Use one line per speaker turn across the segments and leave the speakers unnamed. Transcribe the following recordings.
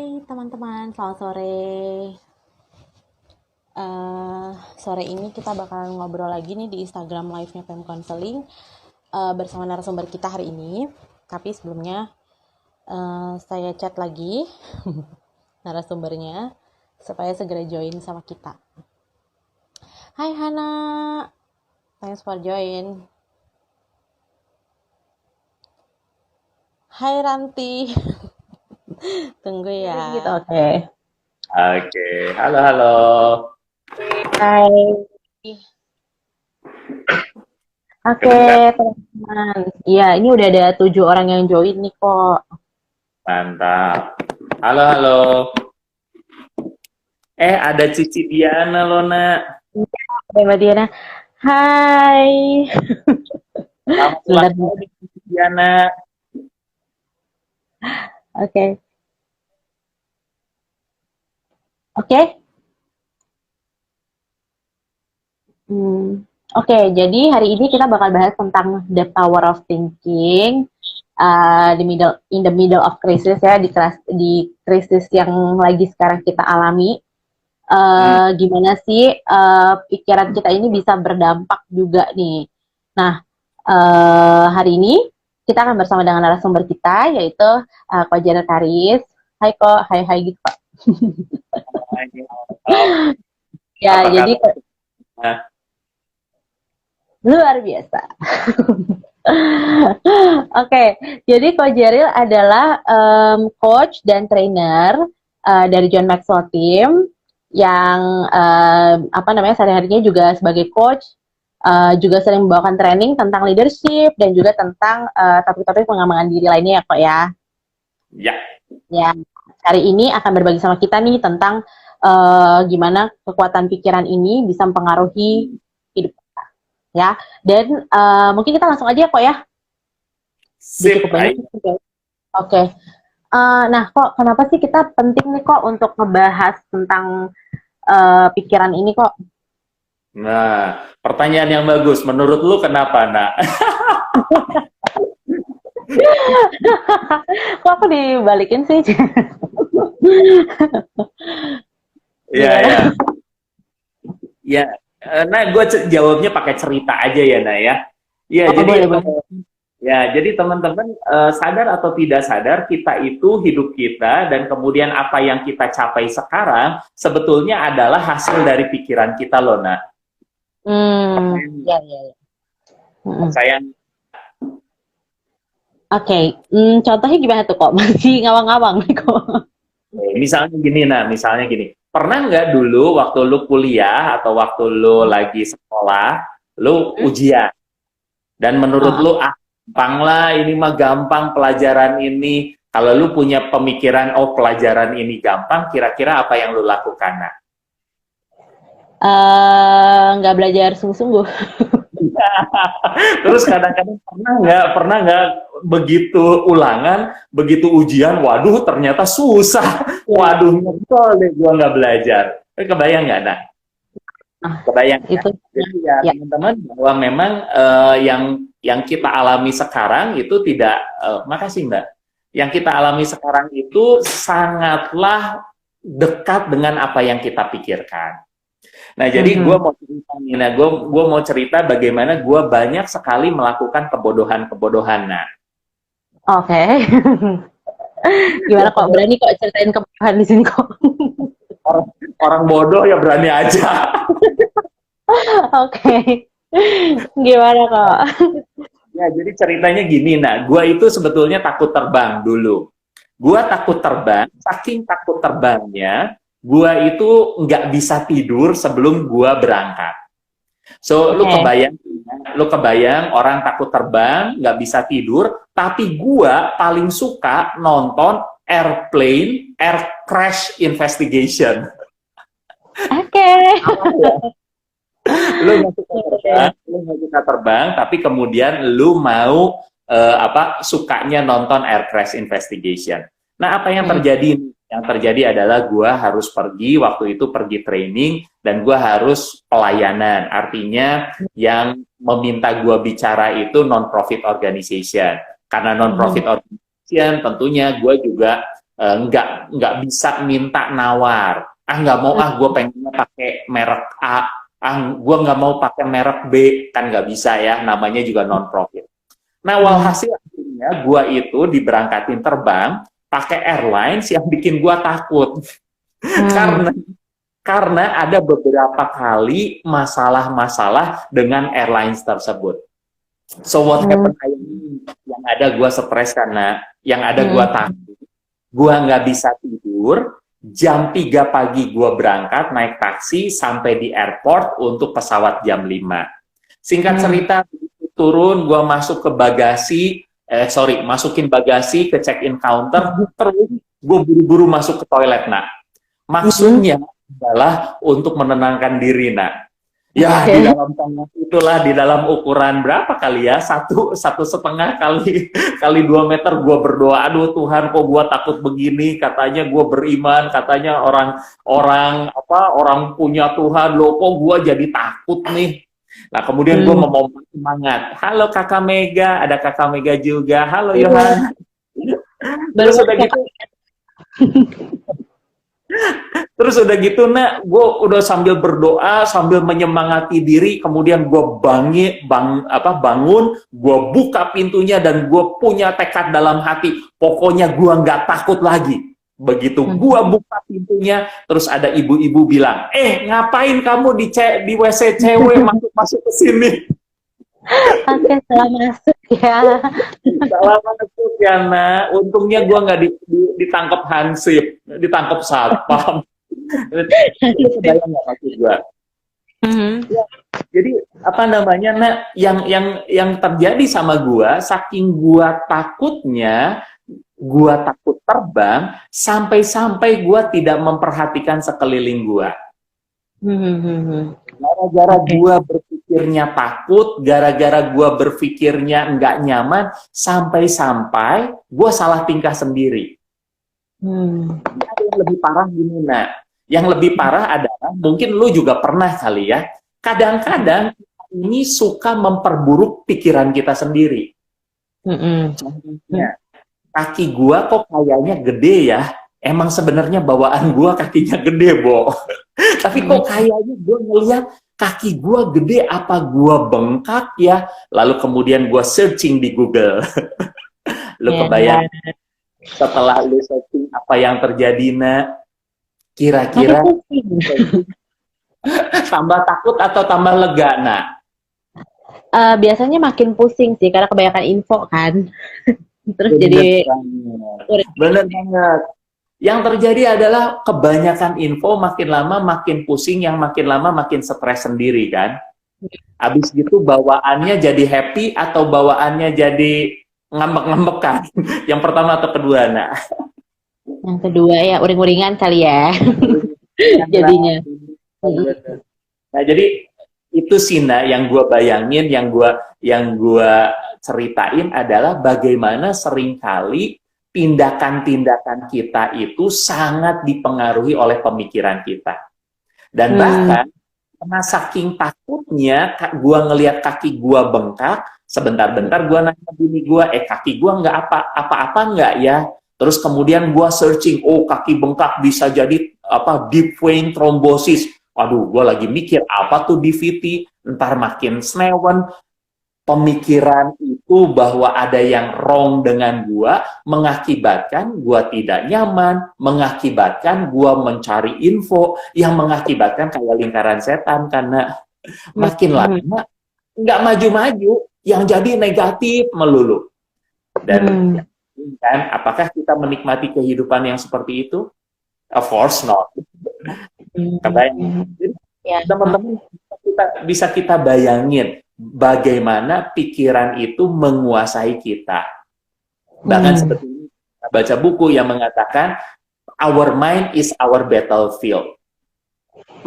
teman-teman, selamat sore. Sore ini kita bakalan ngobrol lagi nih di Instagram live-nya PM Counseling bersama narasumber kita hari ini. Tapi sebelumnya saya chat lagi narasumbernya supaya segera join sama kita. Hai Hana, thanks for join. Hai Ranti. Tunggu ya.
Gitu, oke.
Oke, halo halo.
Hai. Oke, teman-teman. Iya, ini udah ada 7 orang yang join nih kok.
Mantap. Halo halo. Ada Cici Diana loh, Nak.
Oke, Mbak Diana. Hai.
Selamat ulang tahun Cici Diana.
Oke. Oke. Oke, jadi hari ini kita bakal bahas tentang the power of thinking in the middle of crisis ya, di krisis yang lagi sekarang kita alami. Gimana sih pikiran kita ini bisa berdampak juga nih. Nah, hari ini kita akan bersama dengan narasumber kita, yaitu Ko Janet Karis. Hai Ko, hai gitu Kak. Ya, jadi luar biasa. Oke, jadi Ko Jeril adalah coach dan trainer dari John Maxwell Team yang sehari-harinya juga sebagai coach, juga sering membawakan training tentang leadership dan juga tentang topik-topik pengembangan diri lainnya ya kok ya.
Ya.
Ya, hari ini akan berbagi sama kita nih tentang gimana kekuatan pikiran ini bisa mempengaruhi hidup kita, ya. Dan mungkin kita langsung aja kok ya.
Sip.
Oke. Nah, kok kenapa sih kita penting nih kok untuk ngebahas tentang pikiran ini kok?
Nah, pertanyaan yang bagus. Menurut lu kenapa, Nak?
Kok aku dibalikin sih?
Iya, ya. Ya, nah gue jawabnya pakai cerita aja ya, Nak ya. Iya, jadi
boleh.
Ya, jadi teman-teman sadar atau tidak sadar kita itu hidup kita dan kemudian apa yang kita capai sekarang sebetulnya adalah hasil dari pikiran kita loh, Nak.
Ya.
Saya
Oke, contohnya gimana tuh kok? Masih ngawang-ngawang nih kok.
misalnya gini. Pernah nggak dulu waktu lu kuliah atau waktu lu lagi sekolah, lu ujian dan menurut lu gampang lah, ini mah gampang pelajaran ini. Kalau lu punya pemikiran, oh pelajaran ini gampang, kira-kira apa yang lu lakukan, Nak?
Nggak belajar sungguh-sungguh.
Terus kadang-kadang pernah nggak begitu ulangan, begitu ujian, waduh ternyata susah, waduh nyesel deh gua nggak belajar. Kebayang nggak, Nak? Kebayang
itu.
Jadi ya teman-teman bahwa memang yang kita alami sekarang itu tidak makasih Mbak. Yang kita alami sekarang itu sangatlah dekat dengan apa yang kita pikirkan. Nah, jadi gue mau cerita nih, gue mau cerita bagaimana gue banyak sekali melakukan kebodohan-kebodohan. Nah,
Oke. Gimana kok berani kok ceritain kebodohan di sini kok?
orang bodoh ya berani aja.
Oke. Gimana kok?
Ya, jadi ceritanya gini, nah, gue itu sebetulnya takut terbang dulu. Gue takut terbang, saking takut terbangnya, gue itu nggak bisa tidur sebelum gue berangkat. So, lu kebayang orang takut terbang, nggak bisa tidur, tapi gue paling suka nonton air crash investigation.
Oke.
Lu nggak suka terbang, tapi kemudian lu mau sukanya nonton air crash investigation. Nah, apa yang terjadi? Yang terjadi adalah gue harus waktu itu pergi training, dan gue harus pelayanan. Artinya yang meminta gue bicara itu non-profit organization. Karena non-profit organization, tentunya gue juga nggak bisa minta nawar. Nggak mau, gue pengennya pakai merek A, gue nggak mau pakai merek B, kan nggak bisa ya, namanya juga non profit. Nah, walhasil akhirnya gue itu diberangkatin terbang pakai airlines yang bikin gue takut. Karena ada beberapa kali masalah-masalah dengan airlines tersebut. So what happened? Yang ada gue stres karena yang ada gue takut, gue nggak bisa tidur. Jam 3 pagi gue berangkat naik taksi sampai di airport untuk pesawat jam 5. Singkat cerita, turun, gue masuk ke bagasi, masukin bagasi ke check-in counter, terus gue buru-buru masuk ke toilet, nak. Maksudnya adalah untuk menenangkan diri, nak. Ya, di dalam itulah, di dalam ukuran berapa kali ya, 1,5 kali 2 meter, gue berdoa, aduh Tuhan, kok gue takut begini, katanya gue beriman, katanya orang punya Tuhan, loh kok gue jadi takut nih. Nah, kemudian gue memompa semangat. Halo Kakak Mega, ada Kakak Mega juga. Halo Yohan. Terus udah gitu, nak, gue udah sambil berdoa, sambil menyemangati diri, kemudian gue bangun, gue buka pintunya dan gue punya tekad dalam hati, pokoknya gue nggak takut lagi. Begitu gue buka pintunya, terus ada ibu-ibu bilang, ngapain kamu di WC cewek masuk ke sini?
Oke, salah masuk ya.
Salah masuk ya, nak. Untungnya gue nggak ditangkap hansip, ditangkap satpam. Bayang nggak maksud gue? Ya, jadi apa namanya, nak? Yang terjadi sama gue, saking gue takutnya, gue takut terbang, sampai gue tidak memperhatikan sekeliling gue. Gara-gara gue berpikirnya takut, gara-gara gue berpikirnya nggak nyaman, sampai gue salah tingkah sendiri. Yang lebih parah gini, nak. Yang lebih parah adalah, mungkin lu juga pernah kali ya, kadang-kadang ini suka memperburuk pikiran kita sendiri. Contohnya, kaki gue kok kayaknya gede ya. Emang sebenarnya bawaan gue kakinya gede, Bo. Tapi kok kayaknya gue ngeliat kaki gue gede, apa gue bengkak ya? Lalu kemudian gue searching di Google. Lu kebayang setelah lu searching apa yang terjadi, nak? Kira-kira tambah takut atau tambah lega, nak?
Biasanya makin pusing sih, karena kebanyakan info kan. Terus
bener banget. Yang terjadi adalah kebanyakan info, makin lama makin pusing, yang makin lama makin stres sendiri kan. Habis gitu bawaannya jadi happy atau bawaannya jadi ngambek-ngambek kan? Yang pertama atau kedua, nak?
Yang kedua ya, uring-uringan kali ya. Jadinya.
Nah, jadi itu sih, nak, yang gue bayangin, yang gue ceritain adalah bagaimana seringkali tindakan-tindakan kita itu sangat dipengaruhi oleh pemikiran kita. Dan bahkan, karena saking takutnya, gue ngelihat kaki gue bengkak, sebentar-bentar gue nanya bini gue, kaki gue nggak apa-apa nggak ya? Terus kemudian gue searching, kaki bengkak bisa jadi deep vein thrombosis. Waduh, gue lagi mikir, apa tuh DVT? Ntar makin senewen. Pemikiran itu bahwa ada yang wrong dengan gua mengakibatkan gua tidak nyaman, mengakibatkan gua mencari info, yang mengakibatkan kayak lingkaran setan, karena makin lama nggak maju-maju, yang jadi negatif melulu. Dan kan, apakah kita menikmati kehidupan yang seperti itu? Of course not. Teman-teman, bisa kita bayangin bagaimana pikiran itu menguasai kita. Bahkan seperti ini, baca buku yang mengatakan our mind is our battlefield.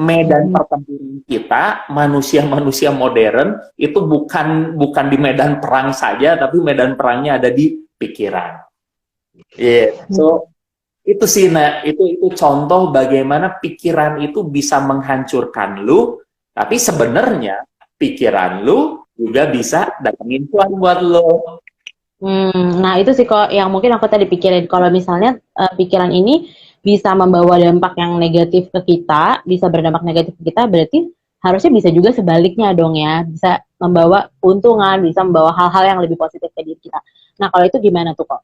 Medan pertempuran kita, manusia-manusia modern itu bukan di medan perang saja, tapi medan perangnya ada di pikiran. So itu sih, nah, itu contoh bagaimana pikiran itu bisa menghancurkan lu, tapi sebenarnya pikiran lu juga bisa datengin Tuhan buat lo.
Nah itu sih kok yang mungkin aku tadi pikirin kalau misalnya pikiran ini bisa membawa dampak yang negatif ke kita, bisa berdampak negatif ke kita, berarti harusnya bisa juga sebaliknya dong ya, bisa membawa keuntungan, bisa membawa hal-hal yang lebih positif ke diri kita. Nah kalau itu gimana tuh kok?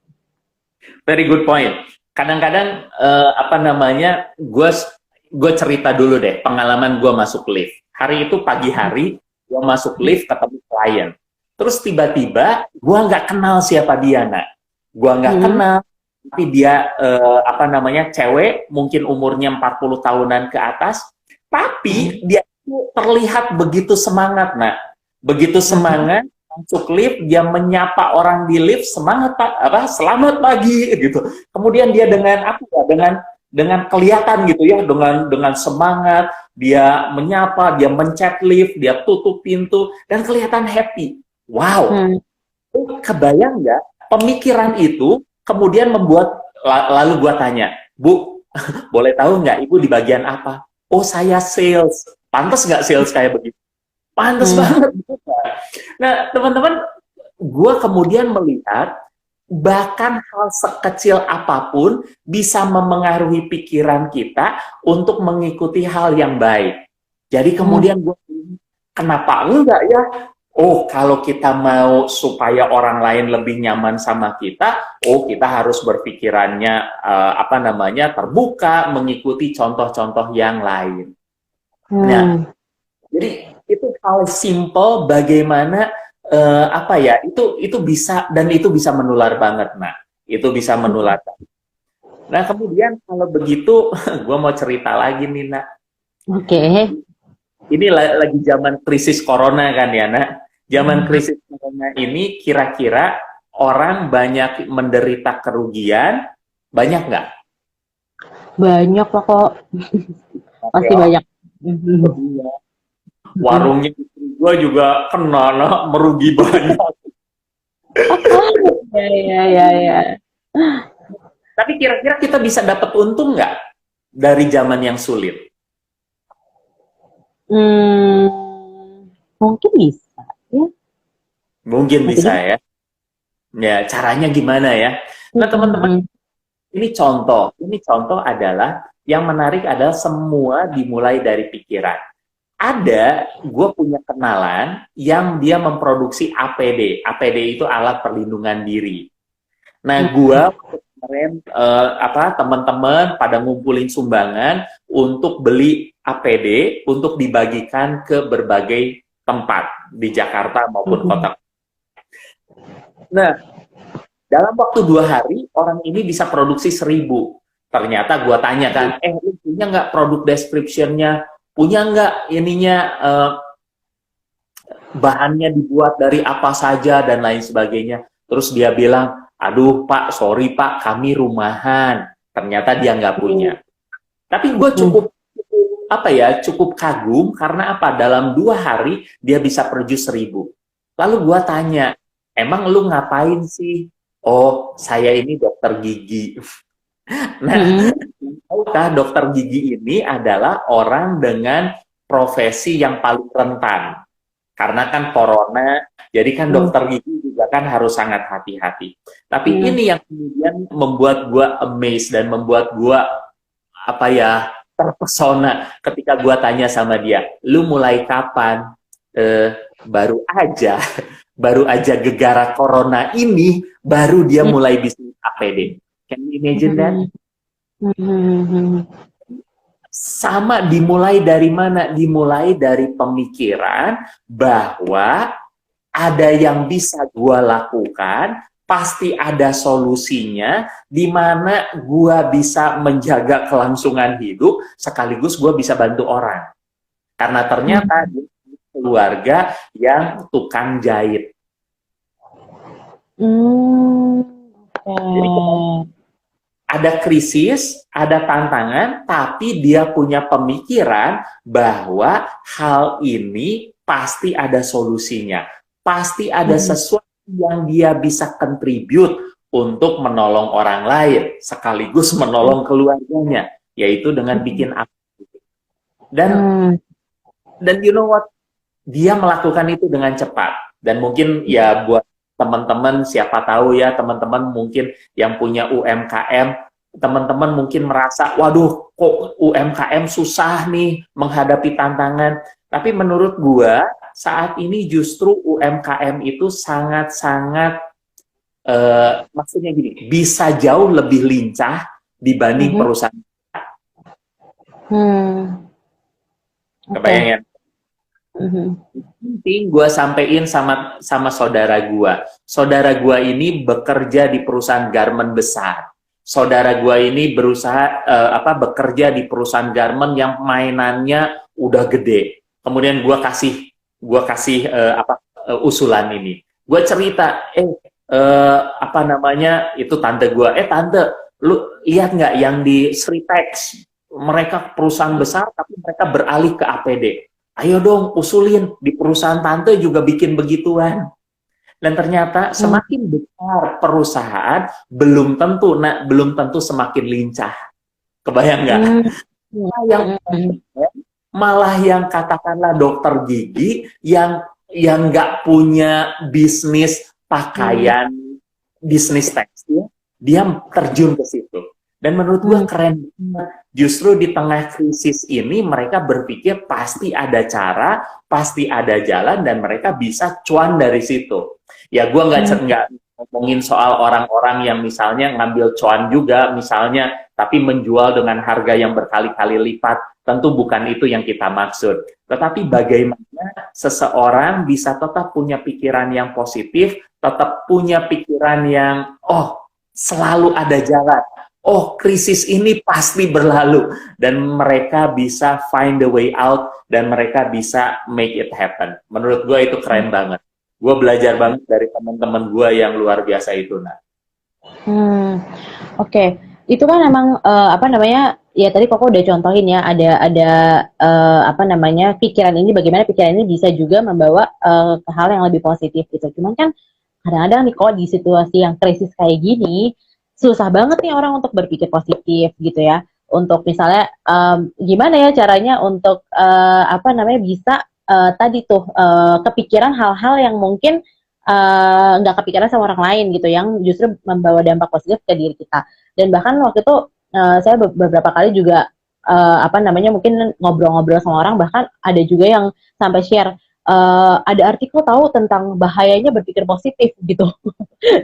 Very good point. Kadang-kadang apa namanya, gue cerita dulu deh pengalaman gue masuk lift. Hari itu pagi hari gue masuk lift ketemu klien. Terus tiba-tiba gue nggak kenal siapa dia, nak. Gue nggak kenal, tapi dia apa namanya cewek, mungkin umurnya 40 tahunan ke atas, tapi dia itu terlihat begitu semangat, nak. Begitu semangat, masuk lift, dia menyapa orang di lift, semangat Pak, apa, selamat pagi gitu. Kemudian dia dengan apa ya, dengan kelihatan gitu ya, dengan semangat, dia menyapa, dia mencet lift, dia tutup pintu dan kelihatan happy. Wow, kebayang nggak pemikiran itu kemudian membuat lalu gua tanya, Bu, boleh tahu nggak Ibu di bagian apa? Oh, saya sales. Pantas nggak sales kayak begitu? Pantas banget. Nah, teman-teman, gue kemudian melihat bahkan hal sekecil apapun bisa memengaruhi pikiran kita untuk mengikuti hal yang baik. Jadi kemudian gue, kenapa enggak ya? Oh, kalau kita mau supaya orang lain lebih nyaman sama kita, oh kita harus berpikirannya apa namanya terbuka, mengikuti contoh-contoh yang lain. Nah, jadi itu hal simple bagaimana apa ya itu bisa dan itu bisa menular banget, nah itu bisa menular. Nah kemudian kalau begitu, gue mau cerita lagi nih, nak.
Oke.
Ini lagi zaman krisis corona kan ya, nak. Zaman krisis corona ini kira-kira orang banyak menderita kerugian, banyak nggak?
Banyak lah kok. Pasti banyak.
Warungnya gue juga kena, nah, merugi banyak.
Ya.
Tapi kira-kira kita bisa dapat untung nggak dari zaman yang sulit?
Mungkin bisa ya.
Mungkin bisa ya. Ya, caranya gimana ya? Nah, teman-teman, ini contoh adalah yang menarik adalah semua dimulai dari pikiran. Gue punya kenalan yang dia memproduksi APD. APD itu alat perlindungan diri. Nah, gue kemarin teman-teman pada ngumpulin sumbangan untuk beli APD untuk dibagikan ke berbagai tempat di Jakarta maupun kota. Nah, dalam waktu 2 hari orang ini bisa produksi 1000. Ternyata gue tanya kan, lu punya nggak produk description-nya? Punya nggak ininya bahannya dibuat dari apa saja dan lain sebagainya? Terus dia bilang, aduh Pak, sorry Pak, kami rumahan. Ternyata dia nggak punya. Tapi gue cukup kagum karena apa? Dalam 2 hari dia bisa produce 1000. Lalu gue tanya, emang lu ngapain sih? Oh, saya ini dokter gigi. Nah, tahukah dokter gigi ini adalah orang dengan profesi yang paling rentan? Karena kan corona, jadi kan dokter gigi juga kan harus sangat hati-hati. Tapi ini yang kemudian membuat gue amazed dan membuat gue terpesona ketika gue tanya sama dia, lu mulai kapan? Baru aja gegara corona ini, baru dia mulai bisnis APD. Can you imagine that? Sama, dimulai dari mana? Dimulai dari pemikiran bahwa ada yang bisa gue lakukan, pasti ada solusinya, di mana gue bisa menjaga kelangsungan hidup, sekaligus gue bisa bantu orang. Karena ternyata dia keluarga yang tukang jahit. Jadi ada krisis, ada tantangan, tapi dia punya pemikiran bahwa hal ini pasti ada solusinya. Pasti ada sesuatu yang dia bisa contribute untuk menolong orang lain, sekaligus menolong keluarganya, yaitu dengan bikin apa. Dan you know what? Dia melakukan itu dengan cepat. Dan mungkin ya buat teman-teman siapa tahu ya, teman-teman mungkin yang punya UMKM, teman-teman mungkin merasa, waduh kok UMKM susah nih menghadapi tantangan. Tapi menurut gua saat ini justru UMKM itu sangat-sangat maksudnya gini, bisa jauh lebih lincah dibanding perusahaan. Kebayang ya? Penting gue sampein sama saudara gue. Saudara gue ini bekerja di perusahaan garment besar. Saudara gue ini bekerja di perusahaan garment yang mainannya udah gede. Kemudian gue kasih usulan ini. Gue cerita, itu tante gue, tante, lu lihat nggak yang di Sritex? Mereka perusahaan besar tapi mereka beralih ke APD. Ayo dong usulin, di perusahaan tante juga bikin begituan. Dan ternyata semakin besar perusahaan belum tentu semakin lincah. Kebayang nggak? Malah yang katakanlah dokter gigi yang nggak punya bisnis pakaian, bisnis tekstil, dia terjun ke situ. Dan menurut gue keren banget. Justru di tengah krisis ini mereka berpikir pasti ada cara, pasti ada jalan, dan mereka bisa cuan dari situ. Ya gue nggak ngomongin soal orang-orang yang misalnya ngambil cuan juga misalnya, tapi menjual dengan harga yang berkali-kali lipat. Tentu bukan itu yang kita maksud. Tetapi bagaimana seseorang bisa tetap punya pikiran yang positif, tetap punya pikiran yang selalu ada jalan. Krisis ini pasti berlalu, dan mereka bisa find the way out, dan mereka bisa make it happen. Menurut gue itu keren banget. Gue belajar banget dari teman-teman gue yang luar biasa itu, Nah.
Oke. Itu kan emang ya tadi Koko udah contohin ya, ada pikiran ini, bagaimana pikiran ini bisa juga membawa ke hal yang lebih positif gitu. Cuman kan kadang-kadang nih kok di situasi yang krisis kayak gini, susah banget nih orang untuk berpikir positif gitu ya. Untuk misalnya gimana ya caranya untuk bisa tadi tuh kepikiran hal-hal yang mungkin nggak kepikiran sama orang lain gitu, yang justru membawa dampak positif ke diri kita. Dan bahkan waktu itu saya beberapa kali juga mungkin ngobrol-ngobrol sama orang, bahkan ada juga yang sampai share ada artikel tahu tentang bahayanya berpikir positif gitu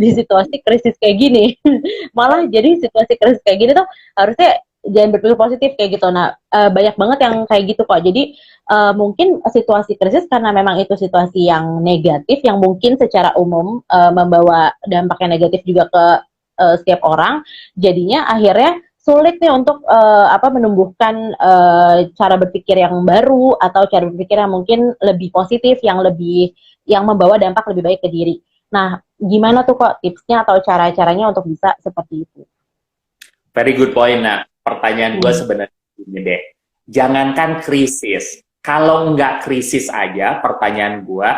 di situasi krisis kayak gini. Malah jadi situasi krisis kayak gini tuh harusnya jangan berpikir positif kayak gitu. Nah, banyak banget yang kayak gitu kok. Jadi mungkin situasi krisis karena memang itu situasi yang negatif, yang mungkin secara umum membawa dampak yang negatif juga ke setiap orang. Jadinya akhirnya sulit nih untuk menumbuhkan cara berpikir yang baru, atau cara berpikir yang mungkin lebih positif, yang membawa dampak lebih baik ke diri. Nah, gimana tuh kok tipsnya atau cara-caranya untuk bisa seperti itu?
Very good point. Nah, pertanyaan gue sebenarnya ini deh. Jangankan krisis, kalau nggak krisis aja, pertanyaan gue,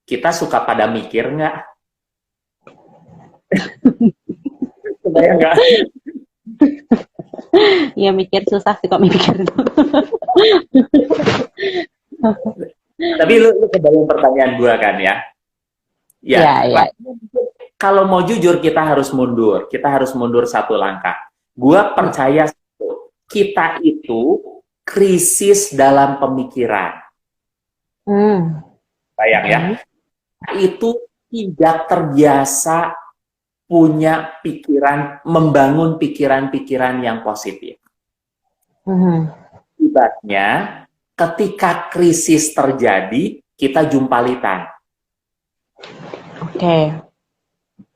kita suka pada mikir nggak? Kebayang nggak?
Ya mikir susah sih kok mikir itu.
Tapi lu kebayang pertanyaan gue kan ya? Ya. Kalau mau jujur kita harus mundur. Kita harus mundur satu langkah. Gue percaya kita itu krisis dalam pemikiran. Bayang ya. Itu tidak terbiasa punya pikiran, membangun pikiran-pikiran yang positif. Akibatnya, ketika krisis terjadi, kita jumpalitan.
Oke.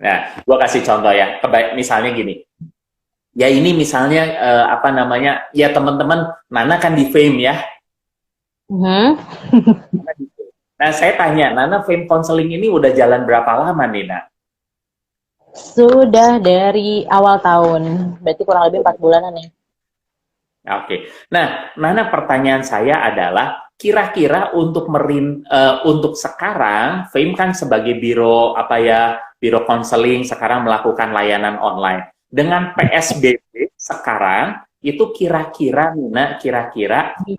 Nah, gue kasih contoh ya. Misalnya gini. Ya ini misalnya, ya teman-teman, Nana kan di Fame ya. Nah, saya tanya, Nana Fame Counseling ini udah jalan berapa lama nih, Nah?
Sudah dari awal tahun, berarti kurang lebih 4 bulanan ya.
Oke. Nah, Nana, pertanyaan saya adalah kira-kira untuk sekarang Fame kan sebagai biro biro konseling sekarang melakukan layanan online. Dengan PSBB sekarang itu kira-kira Nina,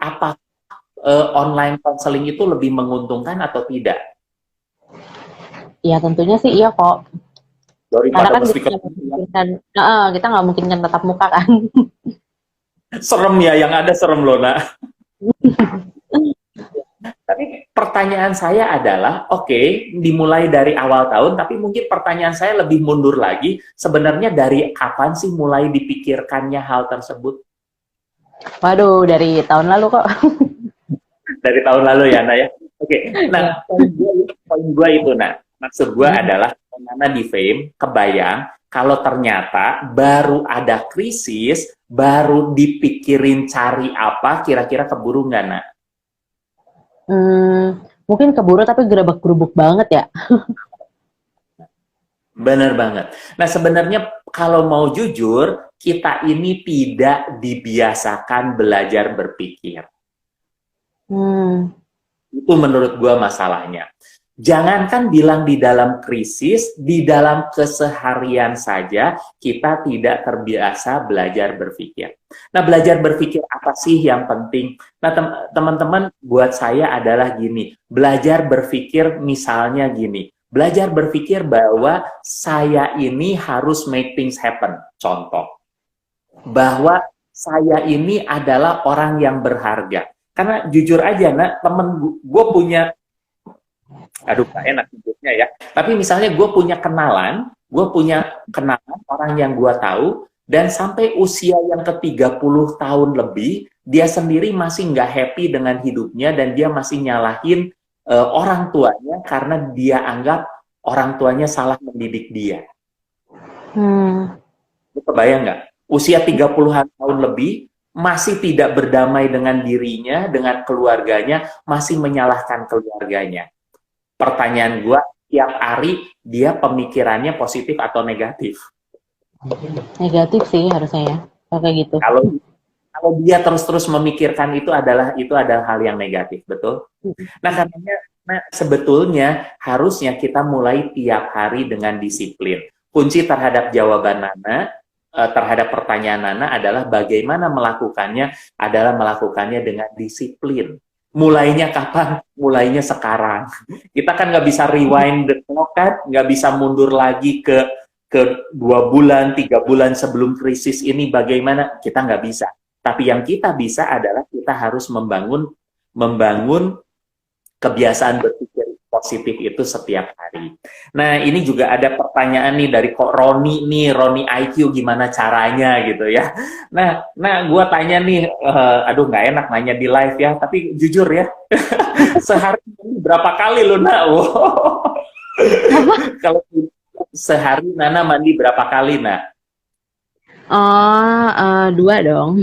apa online konseling itu lebih menguntungkan atau tidak?
Ya tentunya sih iya kok. Karena
Daripada
kan
mesti
kita nggak
ketemu yang
memungkinkan, kita nggak mungkin kan tatap muka kan.
serem ya, yang ada serem loh, nak. Tapi pertanyaan saya adalah, oke, dimulai dari awal tahun, tapi mungkin pertanyaan saya lebih mundur lagi, sebenarnya dari kapan sih mulai dipikirkannya hal tersebut?
Waduh, dari tahun lalu kok.
Dari tahun lalu ya, Nana ya. Oke,
Iya.
nah poin gua itu, nah, maksud gua adalah Nana di Fame kebayang kalau ternyata baru ada krisis, baru dipikirin cari apa, kira-kira keburu nggak, Nak?
Mungkin keburu tapi gerabak-gerubuk banget ya.
Bener banget. Nah, sebenarnya kalau mau jujur, kita ini tidak dibiasakan belajar berpikir.
Hmm,
Itu menurut gua masalahnya. Jangankan bilang di dalam krisis, di dalam keseharian saja kita tidak terbiasa belajar berpikir. Nah, belajar berpikir apa sih yang penting? Nah, teman-teman, buat saya adalah gini, belajar berpikir misalnya gini, belajar berpikir bahwa saya ini harus make things happen. Contoh, bahwa saya ini adalah orang yang berharga. Karena jujur aja, nak, temen gue punya, aduh gak enak sebutnya ya, tapi misalnya gue punya kenalan orang yang gue tahu, dan sampai usia yang ke-30 tahun lebih, dia sendiri masih nggak happy dengan hidupnya, dan dia masih nyalahin orang tuanya karena dia anggap orang tuanya salah mendidik dia. Lu kebayang nggak? Usia 30-an tahun lebih, masih tidak berdamai dengan dirinya, dengan keluarganya, masih menyalahkan keluarganya. Pertanyaan gue, tiap hari dia pemikirannya positif atau negatif?
negatif sih harusnya ya. Kayak gitu.
Kalau dia terus-terus memikirkan itu adalah hal yang negatif, betul? Nah, karenanya sebetulnya harusnya kita mulai tiap hari dengan disiplin. Kunci terhadap jawaban Nana, terhadap pertanyaan Nana adalah bagaimana melakukannya, adalah melakukannya dengan disiplin. Mulainya kapan? Mulainya sekarang. Kita kan nggak bisa rewind the clock, kan? Nggak bisa mundur lagi ke 2 bulan, 3 bulan sebelum krisis ini bagaimana? Kita nggak bisa. Tapi yang kita bisa adalah kita harus membangun kebiasaan berpikir positif itu setiap hari. Nah, ini juga ada pertanyaan nih dari kok Roni IQ, gimana caranya gitu ya. Nah, gue tanya nih, aduh nggak enak nanya di live ya, tapi jujur ya, sehari berapa kali lo, nak? Wow. Kalau sehari Nana mandi berapa kali, nak?
Oh, 2 dong.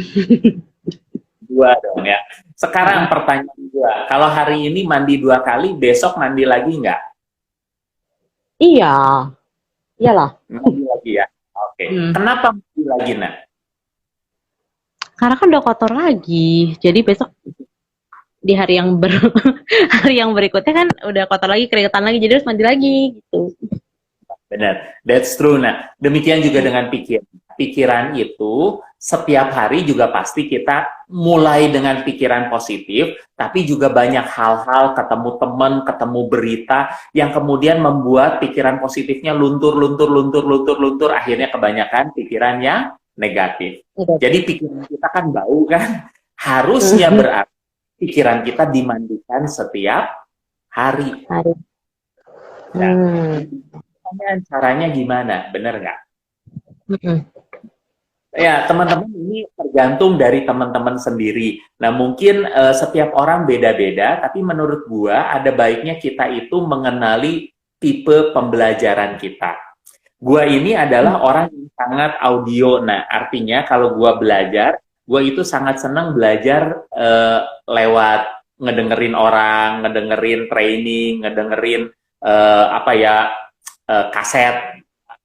2 dong ya. Sekarang pertanyaan gue, kalau hari ini mandi 2 kali, besok mandi lagi nggak?
Iya, iyalah.
Mandi lagi ya. Oke. Kenapa mandi lagi, nak?
Karena kan udah kotor lagi. Jadi besok di hari yang hari yang berikutnya kan udah kotor lagi, keringetan lagi, jadi harus mandi lagi gitu.
Benar, that's true. Nah, demikian juga dengan pikiran. Pikiran itu setiap hari juga pasti kita mulai dengan pikiran positif, tapi juga banyak hal-hal, ketemu teman, ketemu berita yang kemudian membuat pikiran positifnya luntur, akhirnya kebanyakan pikiran yang negatif. Jadi pikiran kita kan bau kan, harusnya berarti pikiran kita dimandikan setiap hari. Nah, caranya gimana? Bener nggak? Ya, teman-teman, ini tergantung dari teman-teman sendiri. Nah, mungkin setiap orang beda-beda, tapi menurut gua ada baiknya kita itu mengenali tipe pembelajaran kita. Gua ini adalah orang yang sangat audio. Nah, artinya kalau gua belajar, gua itu sangat senang belajar lewat ngedengerin orang, ngedengerin training, ngedengerin kaset,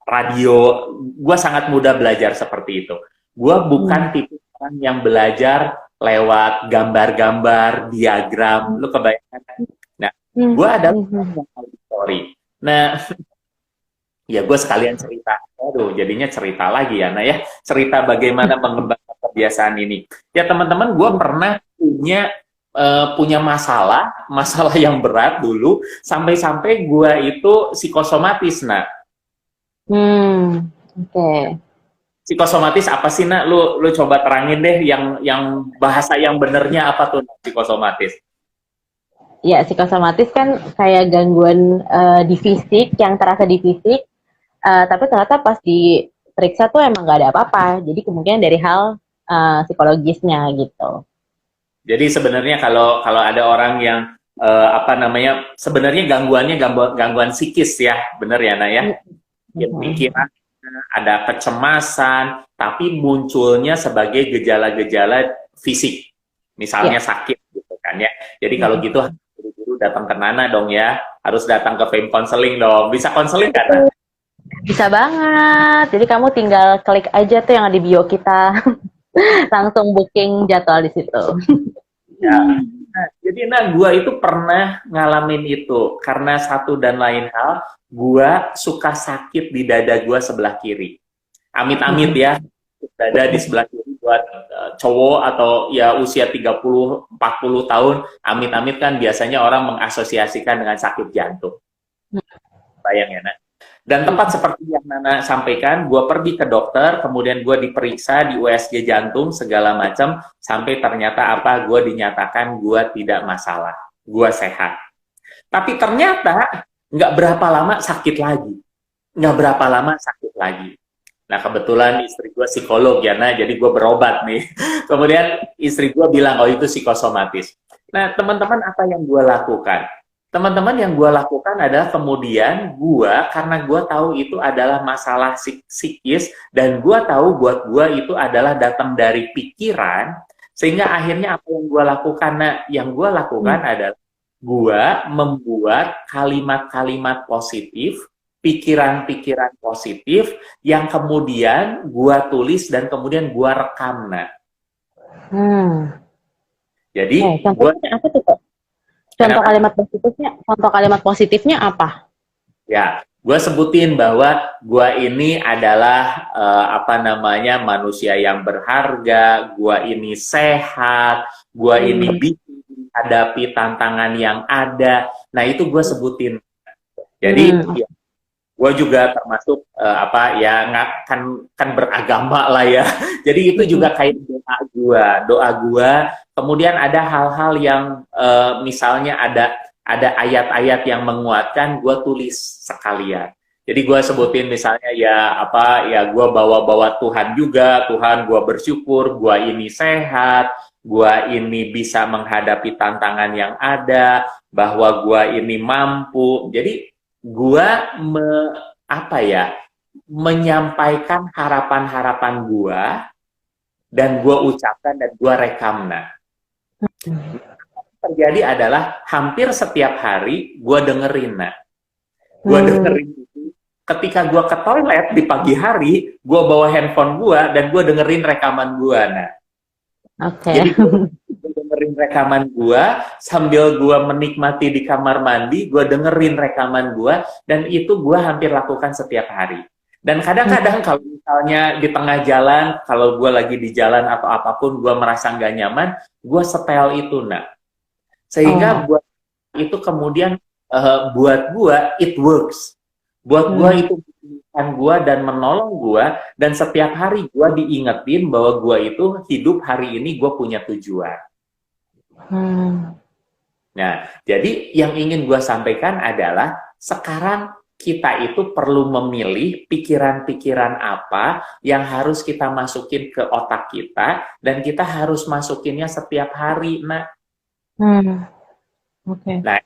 radio. Gue sangat mudah belajar seperti itu. Gue bukan tipe orang yang belajar lewat gambar-gambar, diagram. Lu kebayang? Nah, gue adalah yang auditori. Nah, ya gue sekalian cerita. Aduh, jadinya cerita lagi ya, nah ya. Cerita bagaimana mengembangkan kebiasaan ini. Ya teman-teman, gue pernah punya punya masalah yang berat dulu, sampai-sampai gue itu psikosomatis, nak.
Oke.
Psikosomatis apa sih, nak? Lu coba terangin deh yang bahasa yang benernya apa tuh, nak, psikosomatis?
Ya, psikosomatis kan kayak gangguan di fisik, yang terasa di fisik, tapi ternyata pas diperiksa tuh emang gak ada apa-apa. Jadi kemungkinan dari hal psikologisnya gitu.
Jadi sebenarnya kalau ada orang yang sebenarnya gangguan psikis ya, bener ya, nak ya? Pikiran, ada kecemasan, tapi munculnya sebagai gejala-gejala fisik, misalnya sakit gitu kan ya. Jadi kalau gitu buru-buru datang ke Nana dong ya, harus datang ke Fame Counseling dong. Bisa konseling kan?
Bisa banget. Jadi kamu tinggal klik aja tuh yang ada di bio kita, langsung booking jadwal di situ.
Ya. Nah, jadi gue itu pernah ngalamin itu karena satu dan lain hal, gue suka sakit di dada gue sebelah kiri. Amit-amit ya, dada di sebelah kiri buat cowok atau ya usia 30-40 tahun, amit-amit kan biasanya orang mengasosiasikan dengan sakit jantung. Bayang ya, nak. Dan tepat seperti yang Nana sampaikan, gue pergi ke dokter, kemudian gue diperiksa di USG jantung segala macam, sampai ternyata gue dinyatakan gue tidak masalah, gue sehat. Tapi ternyata nggak berapa lama sakit lagi. Nah kebetulan istri gue psikolog ya, nah jadi gue berobat nih. Kemudian istri gue bilang, oh itu psikosomatis. Nah teman-teman, apa yang gue lakukan? Teman-teman, yang gue lakukan adalah kemudian karena gue tahu itu adalah masalah psikis, dan gue tahu buat gue itu adalah datang dari pikiran, sehingga akhirnya apa yang gue lakukan? Nah, yang gue lakukan adalah gue membuat kalimat-kalimat positif, pikiran-pikiran positif, yang kemudian gue tulis dan kemudian gue rekam, nah. Jadi,
contohnya apa tuh, Pak? Contoh kalimat positifnya apa?
Ya, gue sebutin bahwa gue ini adalah manusia yang berharga, gue ini sehat, gue ini bisa menghadapi tantangan yang ada. Nah itu gue sebutin. Jadi ya, gue juga termasuk kan beragama lah ya. Jadi itu juga kayak doa gue. Kemudian ada hal-hal yang misalnya ada ayat-ayat yang menguatkan, gue tulis sekalian. Jadi gue sebutin misalnya gue bawa Tuhan juga, Tuhan gue bersyukur, gue ini sehat, gue ini bisa menghadapi tantangan yang ada, bahwa gue ini mampu. Jadi gue menyampaikan harapan-harapan gue, dan gue ucapkan dan gue rekam. Nah, terjadi adalah hampir setiap hari gue dengerin, nah. Gue dengerin itu. Ketika gue ke toilet di pagi hari, gue bawa handphone gue dan gue dengerin rekaman gue, nah. Jadi gue dengerin rekaman gue sambil gue menikmati di kamar mandi, gue dengerin rekaman gue, dan itu gue hampir lakukan setiap hari. Dan kadang-kadang kalau misalnya di tengah jalan, kalau gue lagi di jalan atau apapun, gue merasa nggak nyaman, gue setel itu, nah. Sehingga buat itu kemudian buat gue it works. Buat gue itu mengingatkan gue dan menolong gue, dan setiap hari gue diingetin bahwa gue itu hidup hari ini gue punya tujuan. Nah, jadi yang ingin gue sampaikan adalah sekarang kita itu perlu memilih pikiran-pikiran apa yang harus kita masukin ke otak kita, dan kita harus masukinnya setiap hari, nah. Nah,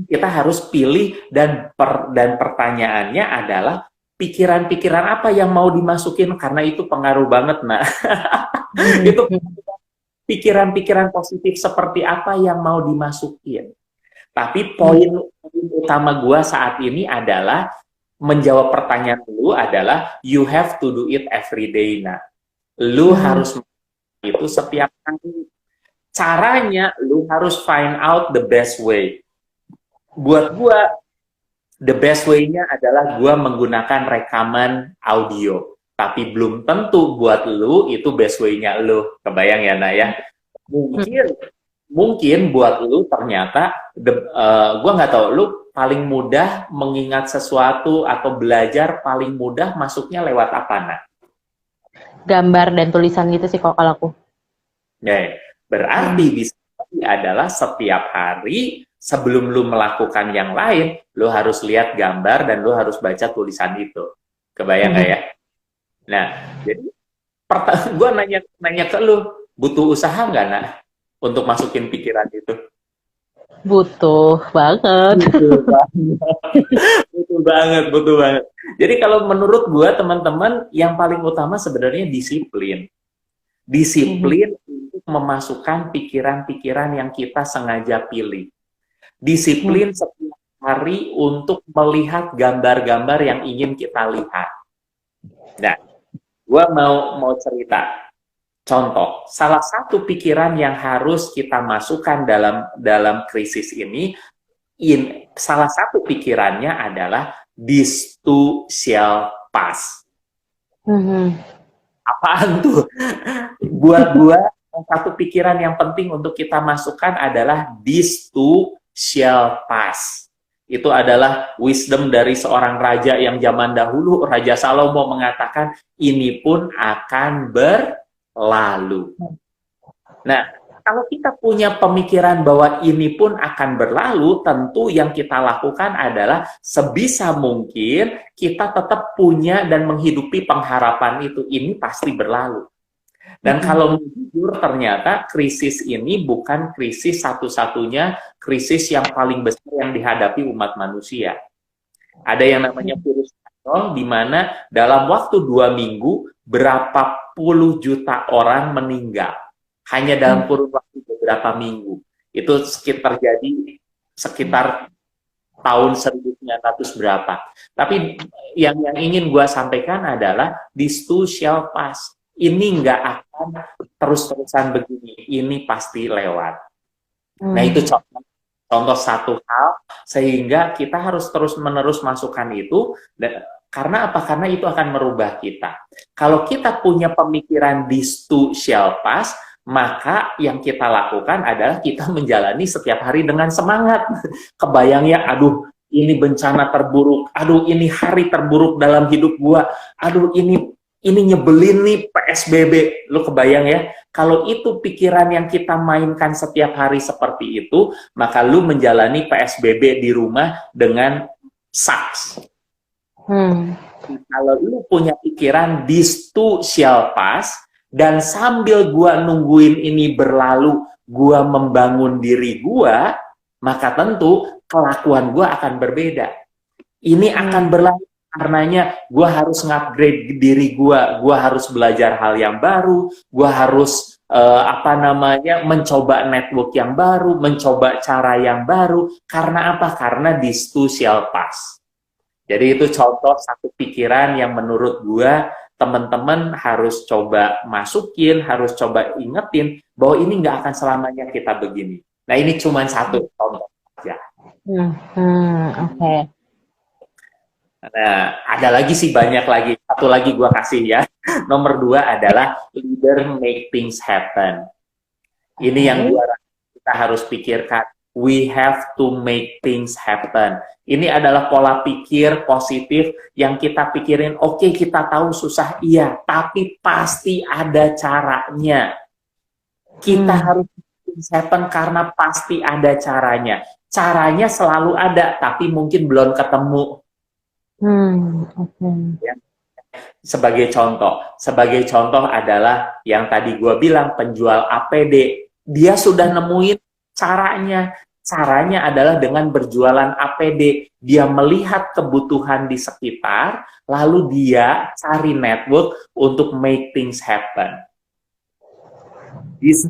kita harus pilih, dan pertanyaannya adalah pikiran-pikiran apa yang mau dimasukin, karena itu pengaruh banget, nah. Itu pikiran-pikiran positif seperti apa yang mau dimasukin. Tapi poin utama gue saat ini adalah menjawab pertanyaan lu adalah you have to do it every day, nah. Lu harus itu setiap hari. Caranya lu harus find out the best way. Buat gue, the best way-nya adalah gue menggunakan rekaman audio. Tapi belum tentu buat lu itu best way-nya lu. Kebayang ya, Nah ya? Mungkin mungkin buat lu ternyata, gue nggak tahu, lu paling mudah mengingat sesuatu atau belajar paling mudah masuknya lewat apa, Nak?
Gambar dan tulisan gitu sih kalau aku.
Ya, berarti bisa adalah setiap hari sebelum lu melakukan yang lain, lu harus lihat gambar dan lu harus baca tulisan itu. Kebayang nggak ya? Nah, jadi gue nanya ke lu, butuh usaha nggak, Nak, untuk masukin pikiran itu?
Butuh banget.
Butuh banget, butuh banget. Jadi kalau menurut gue, teman-teman, yang paling utama sebenarnya disiplin. Disiplin untuk memasukkan pikiran-pikiran yang kita sengaja pilih. Disiplin setiap hari untuk melihat gambar-gambar yang ingin kita lihat. Nah, gue mau cerita. Contoh, salah satu pikiran yang harus kita masukkan dalam krisis ini, salah satu pikirannya adalah this too shall pass. Apaan tuh? Buat gua, satu pikiran yang penting untuk kita masukkan adalah this too shall pass. Itu adalah wisdom dari seorang raja yang zaman dahulu, Raja Salomo, mengatakan ini pun akan berlalu. Nah, kalau kita punya pemikiran bahwa ini pun akan berlalu, tentu yang kita lakukan adalah sebisa mungkin kita tetap punya dan menghidupi pengharapan itu. Ini pasti berlalu. Dan kalau jujur, ternyata krisis ini bukan krisis satu-satunya krisis yang paling besar yang dihadapi umat manusia. Ada yang namanya virus Corona, di mana dalam waktu 2 minggu berapa puluh juta orang meninggal. Hanya dalam kurun waktu beberapa minggu. Itu terjadi sekitar tahun 1900 berapa. Tapi yang ingin gue sampaikan adalah this too shall pass. Ini nggak akan terus-terusan begini. Ini pasti lewat. Nah, itu contoh satu hal, sehingga kita harus terus-menerus masukkan itu. Karena apa? Karena itu akan merubah kita. Kalau kita punya pemikiran this too shall pass, maka yang kita lakukan adalah kita menjalani setiap hari dengan semangat. Kebayang ya, aduh, ini bencana terburuk, aduh, ini hari terburuk dalam hidup gua, aduh, ini nyebelin nih PSBB. Lu kebayang ya, kalau itu pikiran yang kita mainkan setiap hari seperti itu, maka lu menjalani PSBB di rumah dengan sucks. Kalau lu punya pikiran this too shall pass, dan sambil gua nungguin ini berlalu, gua membangun diri gua, maka tentu kelakuan gua akan berbeda. Ini akan berlalu karenanya gua harus ngupgrade diri gua harus belajar hal yang baru, gua harus mencoba network yang baru, mencoba cara yang baru. Karena apa? Karena this too shall pass. Jadi itu contoh satu pikiran yang menurut gua teman-teman harus coba masukin, harus coba ingetin bahwa ini nggak akan selamanya kita begini. Nah, ini cuma satu contoh aja.
Oke.
Nah, ada lagi sih, banyak lagi. Satu lagi gua kasih ya. Nomor 2 adalah leader make things happen. Ini yang kita harus pikirkan. We have to make things happen. Ini adalah pola pikir positif yang kita pikirin, oke, kita tahu susah, iya, tapi pasti ada caranya. Kita harus make things happen karena pasti ada caranya. Caranya selalu ada, tapi mungkin belum ketemu. Ya. Sebagai contoh adalah yang tadi gue bilang, penjual APD. Dia sudah nemuin caranya. Caranya adalah dengan berjualan APD. Dia melihat kebutuhan di sekitar, lalu dia cari network untuk make things happen. This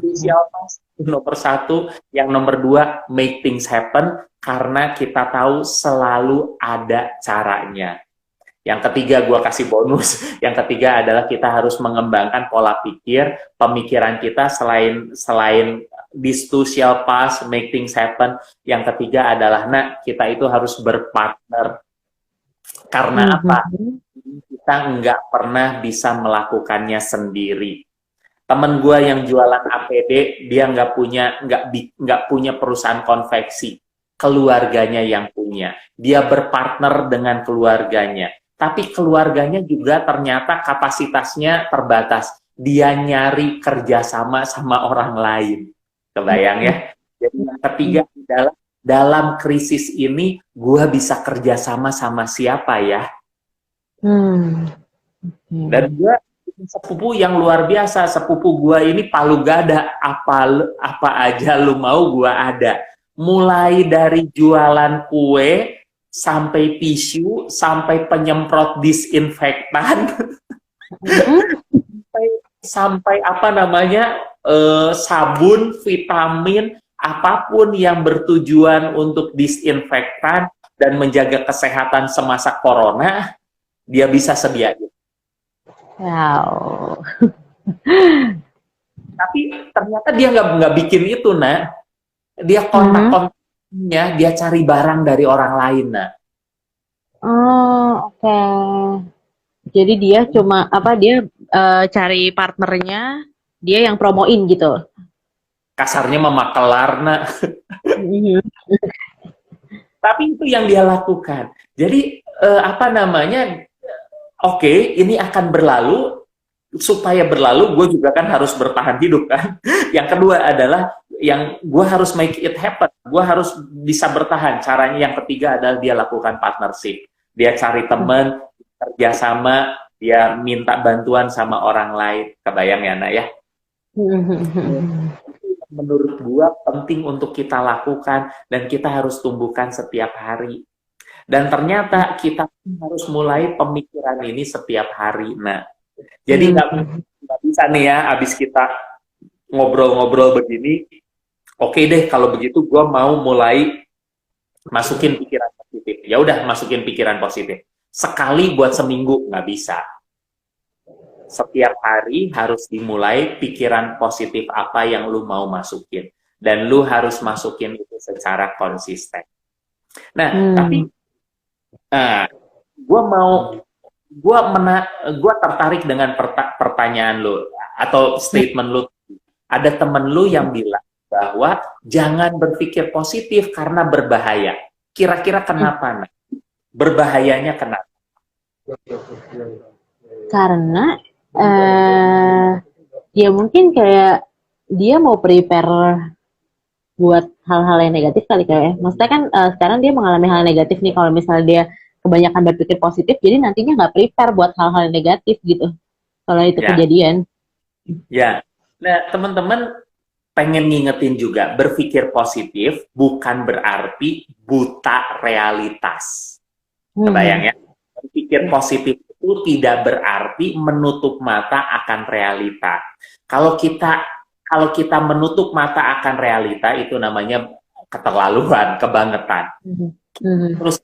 nomor 1, yang nomor 2, make things happen, karena kita tahu selalu ada caranya. Yang ketiga, gue kasih bonus. Yang ketiga adalah kita harus mengembangkan pola pikir, pemikiran kita selain this too shall pass, make things happen. Yang ketiga adalah, kita itu harus berpartner. Karena apa? Kita nggak pernah bisa melakukannya sendiri. Temen gue yang jualan APD, dia nggak punya perusahaan konveksi, keluarganya yang punya. Dia berpartner dengan keluarganya, tapi keluarganya juga ternyata kapasitasnya terbatas. Dia nyari kerjasama sama orang lain. Kebayang ya? Jadi yang ketiga adalah dalam krisis ini, gue bisa kerjasama sama siapa ya? Dan gue sepupu yang luar biasa. Sepupu gua ini palu gada, apa aja lu mau gua ada. Mulai dari jualan kue sampai tisu sampai penyemprot disinfektan sampai apa namanya sabun, vitamin, apapun yang bertujuan untuk disinfektan dan menjaga kesehatan semasa corona, dia bisa sediain.
Wow.
Tapi ternyata dia nggak bikin itu, nah. Dia kontak-kontaknya, dia cari barang dari orang lain, nah.
Oh, oke. Jadi dia cuma dia cari partnernya, dia yang promoin gitu.
Kasarnya memakelar, nah. Tapi itu yang dia lakukan. Jadi apa namanya? Oke, ini akan berlalu. Supaya berlalu, gue juga kan harus bertahan hidup kan. Yang kedua adalah yang gue harus make it happen. Gue harus bisa bertahan. Caranya yang ketiga adalah dia lakukan partnership. Dia cari teman, kerjasama, dia minta bantuan sama orang lain. Kebayang ya, Nak ya? Menurut gue penting untuk kita lakukan dan kita harus tumbuhkan setiap hari. Dan ternyata kita harus mulai pemikiran ini setiap hari. Nah, jadi nggak bisa nih ya, abis kita ngobrol-ngobrol begini, oke deh kalau begitu gue mau mulai masukin pikiran positif. Ya udah, masukin pikiran positif. Sekali buat seminggu nggak bisa. Setiap hari harus dimulai pikiran positif apa yang lu mau masukin. Dan lu harus masukin itu secara konsisten. Nah, tapi gue tertarik dengan pertanyaan lo atau statement lo. Ada temen lo yang bilang bahwa jangan berpikir positif karena berbahaya. Kira-kira kenapa? Nah? Berbahayanya kenapa?
Karena dia mungkin kayak dia mau prepare buat hal-hal yang negatif kali kayak. Maksudnya kan sekarang dia mengalami hal negatif nih, kalau misalnya dia kebanyakan berpikir positif, jadi nantinya nggak prepare buat hal-hal negatif gitu. Kalau itu kejadian.
Ya, nah teman-teman pengen ngingetin juga, berpikir positif bukan berarti buta realitas. Kebayang ya? Berpikir positif itu tidak berarti menutup mata akan realita. Kalau kita menutup mata akan realita, itu namanya keterlaluan, kebangetan. Terus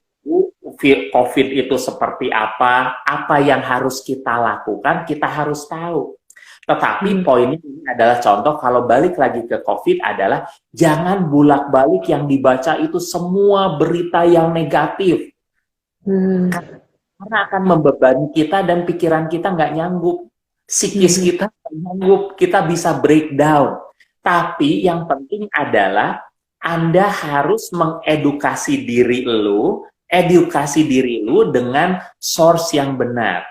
COVID itu seperti apa yang harus kita lakukan, kita harus tahu. Tetapi poinnya ini adalah contoh, kalau balik lagi ke COVID adalah jangan bolak-balik yang dibaca itu semua berita yang negatif. Karena akan membebani kita dan pikiran kita nggak nyanggup. Psikis kita nggak nyanggup, kita bisa breakdown. Tapi yang penting adalah Anda harus mengedukasi diri lu dengan source yang benar.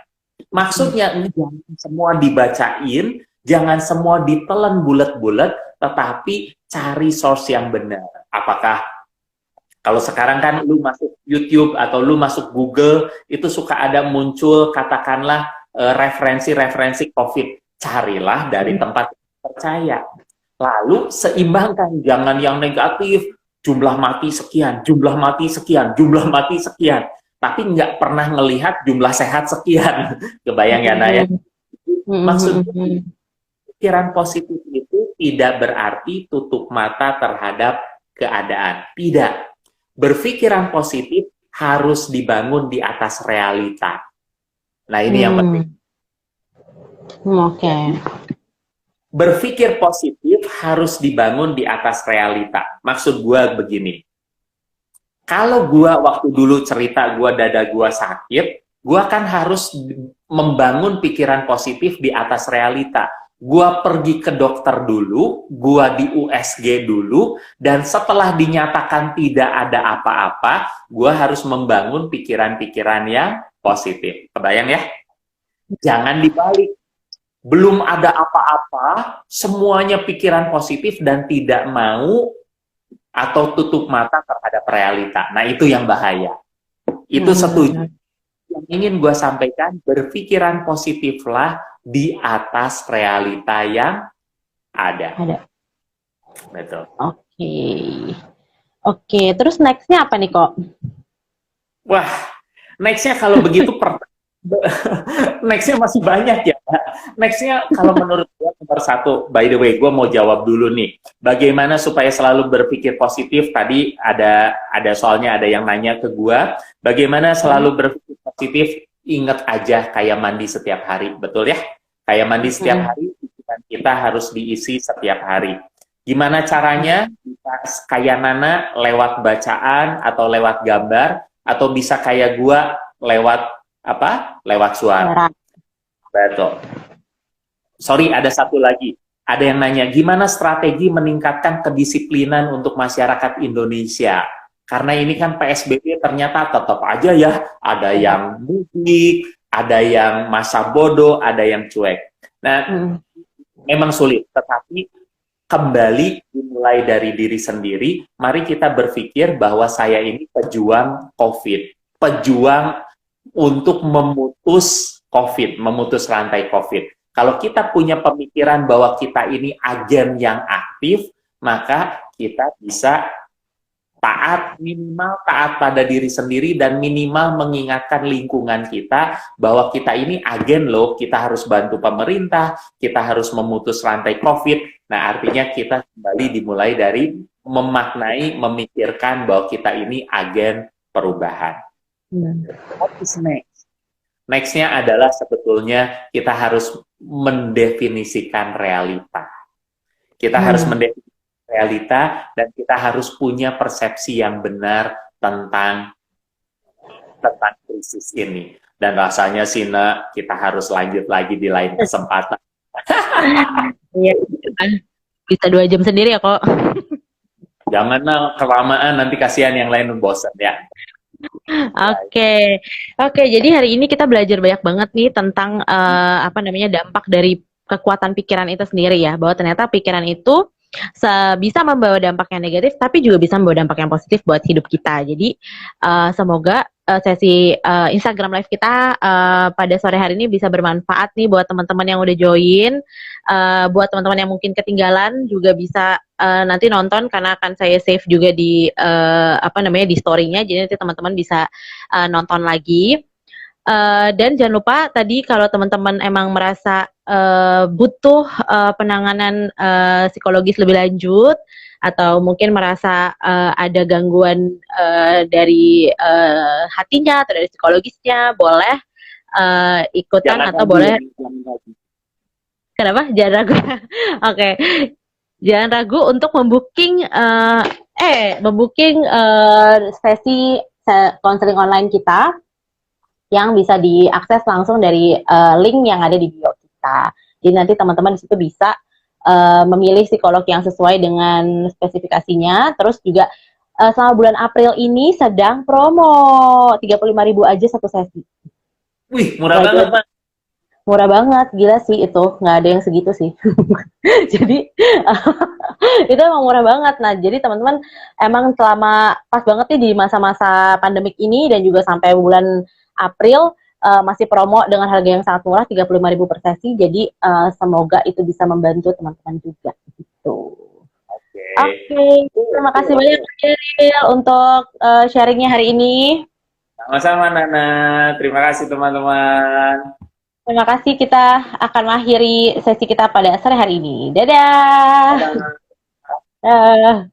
Maksudnya jangan semua dibacain, jangan semua ditelan bulat-bulat, tetapi cari source yang benar. Apakah kalau sekarang kan lu masuk YouTube atau lu masuk Google, itu suka ada muncul katakanlah referensi-referensi COVID. Carilah dari tempat yang percaya. Lalu seimbangkan, jangan yang negatif, jumlah mati sekian, jumlah mati sekian, jumlah mati sekian. Tapi nggak pernah ngelihat jumlah sehat sekian. Kebayang ya, Naya? Maksudnya, pikiran positif itu tidak berarti tutup mata terhadap keadaan. Tidak. Berpikiran positif harus dibangun di atas realita. Nah, ini yang penting.
Oke.
Berpikir positif harus dibangun di atas realita. Maksud gue begini. Kalau gue waktu dulu cerita gue dada gue sakit, gue kan harus membangun pikiran positif di atas realita. Gua pergi ke dokter dulu, gua di USG dulu, dan setelah dinyatakan tidak ada apa-apa, gua harus membangun pikiran-pikiran yang positif. Kebayang ya? Jangan dibalik. Belum ada apa-apa, semuanya pikiran positif dan tidak mau atau tutup mata terhadap realita. Nah, itu yang bahaya. Itu setuju. Yang ingin gue sampaikan, berpikiran positiflah di atas realita yang ada. Betul.
Oke, terus nextnya apa nih kok?
Wah, nextnya kalau begitu nextnya masih banyak ya. Nextnya kalau menurut gue nomor satu, by the way, gue mau jawab dulu nih. Bagaimana supaya selalu berpikir positif? Tadi ada soalnya ada yang nanya ke gue. Bagaimana selalu berpikir positif? Ingat aja kayak mandi setiap hari, betul ya? Kayak mandi setiap hari, pikiran kita harus diisi setiap hari. Gimana caranya? Bisa kayak Nana lewat bacaan atau lewat gambar, atau bisa kayak gue lewat apa? Lewat suara. Betul. Sorry, ada satu lagi. Ada yang nanya, gimana strategi meningkatkan kedisiplinan untuk masyarakat Indonesia? Karena ini kan PSBB ternyata tetap aja ya, ada yang mudik, ada yang masa bodoh, ada yang cuek. Nah, memang sulit, tetapi kembali dimulai dari diri sendiri, mari kita berpikir bahwa saya ini pejuang COVID, pejuang untuk memutus COVID, memutus rantai COVID. Kalau kita punya pemikiran bahwa kita ini agen yang aktif, maka kita bisa taat, minimal taat pada diri sendiri dan minimal mengingatkan lingkungan kita bahwa kita ini agen loh, kita harus bantu pemerintah, kita harus memutus rantai COVID. Nah, artinya kita kembali dimulai dari memaknai, memikirkan bahwa kita ini agen perubahan. What is next? Nextnya adalah sebetulnya kita harus mendefinisikan realita. Kita harus mendefinisikan realita dan kita harus punya persepsi yang benar tentang krisis ini. Dan rasanya sih, kita harus lanjut lagi di lain kesempatan.
Iya, bisa 2 jam sendiri ya kok.
Jangan kelamaan, nanti kasihan yang lain bosan ya.
Oke, jadi hari ini kita belajar banyak banget nih tentang dampak dari kekuatan pikiran itu sendiri ya, bahwa ternyata pikiran itu bisa membawa dampak yang negatif, tapi juga bisa membawa dampak yang positif buat hidup kita. Jadi semoga sesi Instagram Live kita pada sore hari ini bisa bermanfaat nih buat teman-teman yang udah join, buat teman-teman yang mungkin ketinggalan juga bisa nanti nonton, karena akan saya save juga di di story-nya, jadi nanti teman-teman bisa nonton lagi. Dan jangan lupa tadi kalau teman-teman emang merasa butuh penanganan psikologis lebih lanjut, atau mungkin merasa ada gangguan dari hatinya atau dari psikologisnya, boleh ikutan atau boleh. Kenapa? Jangan ragu. Oke. Jangan ragu untuk membooking sesi konseling online kita yang bisa diakses langsung dari link yang ada di bio kita. Jadi nanti teman-teman di situ bisa memilih psikolog yang sesuai dengan spesifikasinya. Terus juga selama bulan April ini sedang promo 35.000 aja satu sesi.
Wih, murah banget, Pak.
Murah banget, gila sih itu, nggak ada yang segitu sih. Jadi itu emang murah banget. Nah, jadi teman-teman emang selama pas banget nih di masa-masa pandemik ini dan juga sampai bulan April masih promo dengan harga yang sangat murah, 35.000 per sesi. Jadi semoga itu bisa membantu teman-teman juga gitu. Oke. Terima kasih banyak Cheryl untuk sharingnya hari ini.
Sama-sama Nana, terima kasih teman-teman.
Terima kasih, kita akan mengakhiri sesi kita pada sore hari ini. Dadah.
Dadah.